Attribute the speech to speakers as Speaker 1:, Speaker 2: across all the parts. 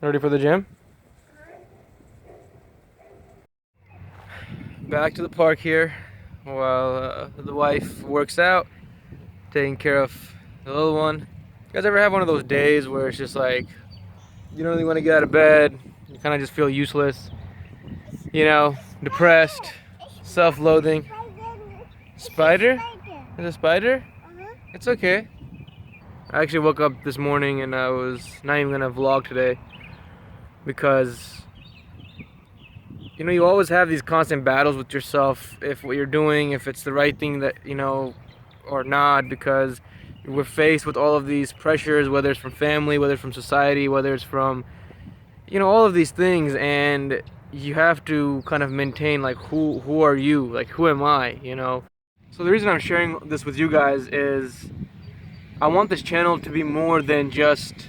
Speaker 1: Ready for the gym? Back to the park here while the wife works out, taking care of the little one. You guys ever have one of those days where it's just like you don't really want to get out of bed, you kind of just feel useless, depressed, self-loathing? Spider? There's a spider? It's okay. I actually woke up this morning and I was not even gonna vlog today because you always have these constant battles with yourself if what you're doing, if it's the right thing that or not, because we're faced with all of these pressures, whether it's from family, whether it's from society, whether it's from all of these things, and you have to kind of maintain like who are you, like who am I. So the reason I'm sharing this with you guys is I want this channel to be more than just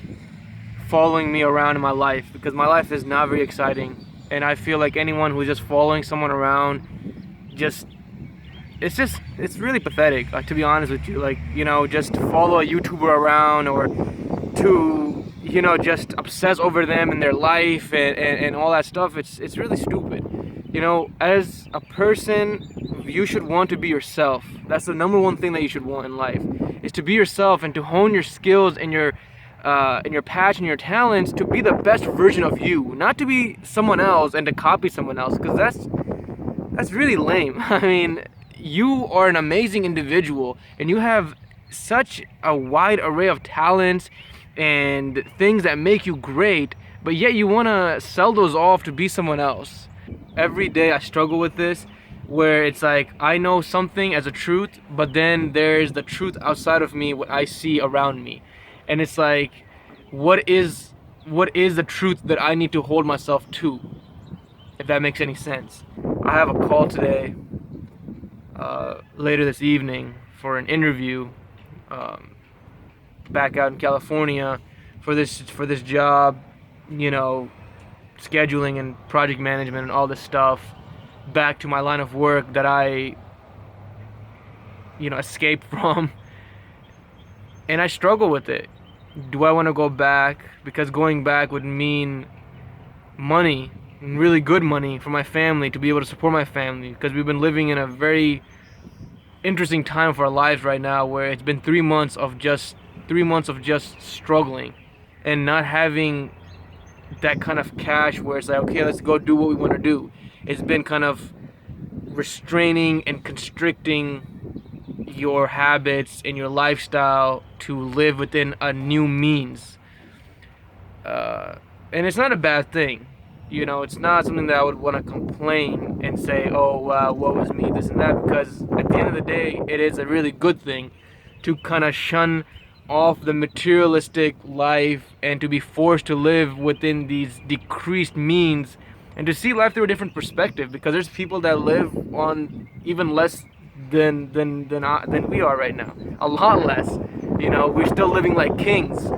Speaker 1: following me around in my life, because my life is not very exciting, and I feel like anyone who's just following someone around, it's really pathetic, to be honest with you. Like, just to follow a YouTuber around, or to just obsess over them and their life and all that stuff. It's really stupid. As a person, you should want to be yourself. That's the number one thing that you should want in life, is to be yourself and to hone your skills and your passion, your talents, to be the best version of you, not to be someone else and to copy someone else, because that's really lame. I mean, you are an amazing individual and you have such a wide array of talents and things that make you great, but yet you want to sell those off to be someone else. Every day I struggle with this, where it's like I know something as a truth, but then there's the truth outside of me, what I see around me. And it's like, what is the truth that I need to hold myself to, if that makes any sense. I have a call today, later this evening, for an interview, back out in California, for this job, scheduling and project management and all this stuff, back to my line of work that I escaped from. And I struggle with it. Do I want to go back? Because going back would mean money, really good money, for my family, to be able to support my family, because we've been living in a very interesting time for our lives right now, where it's been 3 months of just struggling and not having that kind of cash where it's like, okay, let's go do what we want to do. It's been kind of restraining and constricting your habits and your lifestyle to live within a new means. And it's not a bad thing. It's not something that I would want to complain and say, oh, wow, woe is me, this and that, because at the end of the day, it is a really good thing to kind of shun off the materialistic life and to be forced to live within these decreased means and to see life through a different perspective, because there's people that live on even less than we are right now. A lot less. We're still living like kings.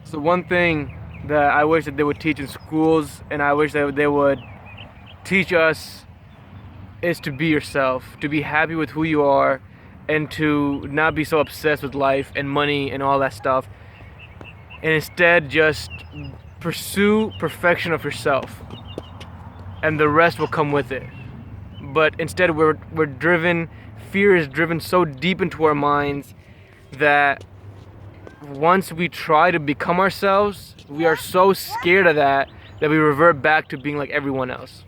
Speaker 1: So one thing that I wish that they would teach in schools, and I wish that they would teach us, is to be yourself, to be happy with who you are, and to not be so obsessed with life and money and all that stuff, and instead just pursue perfection of yourself, and the rest will come with it. But instead we're driven, fear is driven so deep into our minds that once we try to become ourselves, we are so scared of that we revert back to being like everyone else.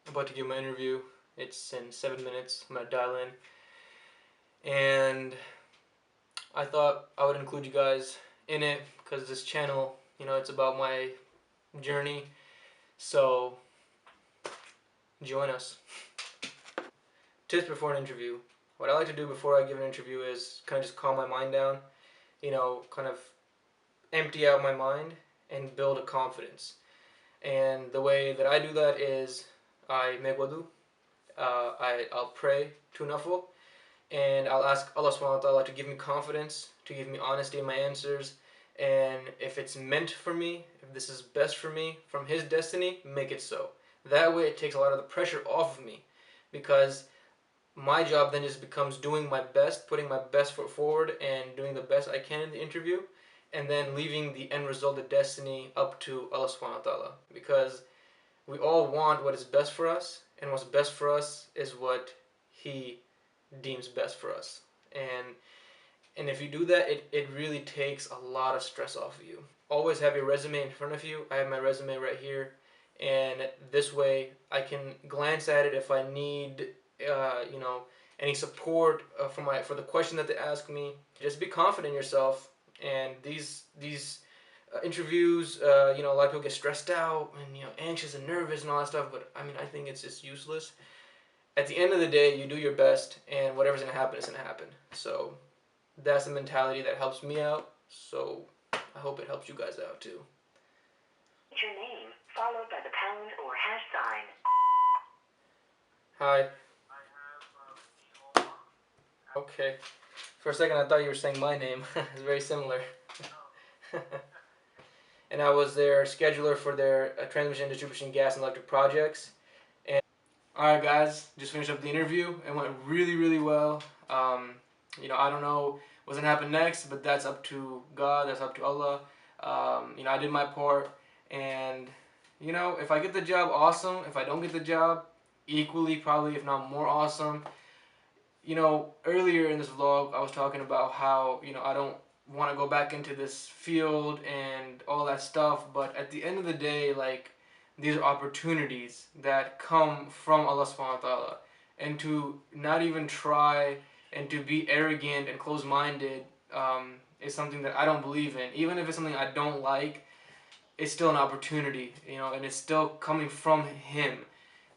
Speaker 1: About to give my interview. It's in 7 minutes. I'm gonna dial in, and I thought I would include you guys in it because this channel, it's about my journey. So join us. Tips before an interview. what I like to do before I give an interview is kind of just calm my mind down, kind of empty out my mind and build a confidence. And the way that I do that is I make wudu, I'll pray to Nafil, and I'll ask Allah subhanahu wa ta'ala to give me confidence, to give me honesty in my answers, and if it's meant for me, if this is best for me from His destiny, make it so. That way it takes a lot of the pressure off of me, because my job then just becomes doing my best, putting my best foot forward and doing the best I can in the interview, and then leaving the end result, the destiny, up to Allah subhanahu wa ta'ala. Because we all want what is best for us, and what's best for us is what He deems best for us. And if you do that, it really takes a lot of stress off of you. Always have your resume in front of you. I have my resume right here, and this way I can glance at it if I need any support for the question that they ask me. Just be confident in yourself. And these interviews, a lot of people get stressed out and anxious and nervous and all that stuff. But I mean, I think it's just useless. At the end of the day, you do your best, and whatever's gonna happen is gonna happen. So that's the mentality that helps me out. So I hope it helps you guys out too.
Speaker 2: Your name followed by the pound or hash sign.
Speaker 1: Hi. Okay. For a second, I thought you were saying my name. It's very similar. And I was their scheduler for their transmission and distribution gas and electric projects. And alright guys, just finished up the interview. It went really, really well. I don't know what's going to happen next, but that's up to God, that's up to Allah. I did my part, and if I get the job, awesome. If I don't get the job, equally, probably, if not more awesome. Earlier in this vlog, I was talking about how, I don't want to go back into this field and all that stuff, but at the end of the day, these are opportunities that come from Allah subhanahu wa ta'ala, and to not even try and to be arrogant and close-minded is something that I don't believe in. Even if it's something I don't like, it's still an opportunity, and it's still coming from Him.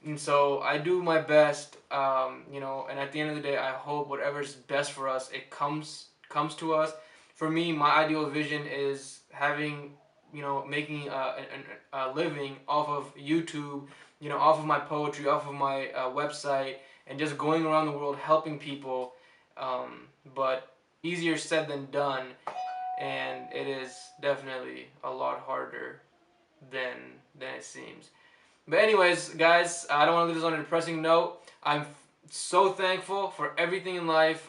Speaker 1: And so I do my best, and at the end of the day, I hope whatever's best for us, it comes to us. For me, my ideal vision is having, making a living off of YouTube, off of my poetry, off of my website, and just going around the world helping people. But easier said than done, and it is definitely a lot harder than it seems. But anyways, guys, I don't want to leave this on a depressing note. I'm so thankful for everything in life.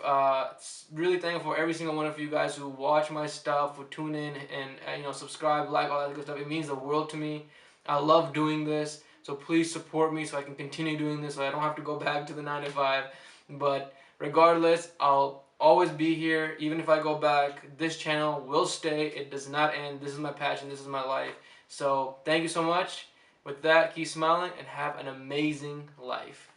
Speaker 1: Really thankful for every single one of you guys who watch my stuff, who tune in and subscribe, like, all that good stuff. It means the world to me. I love doing this, so please support me so I can continue doing this, so I don't have to go back to the 9 to 5. But regardless, I'll always be here. Even if I go back, this channel will stay. It does not end. This is my passion. This is my life. So thank you so much. With that, keep smiling and have an amazing life.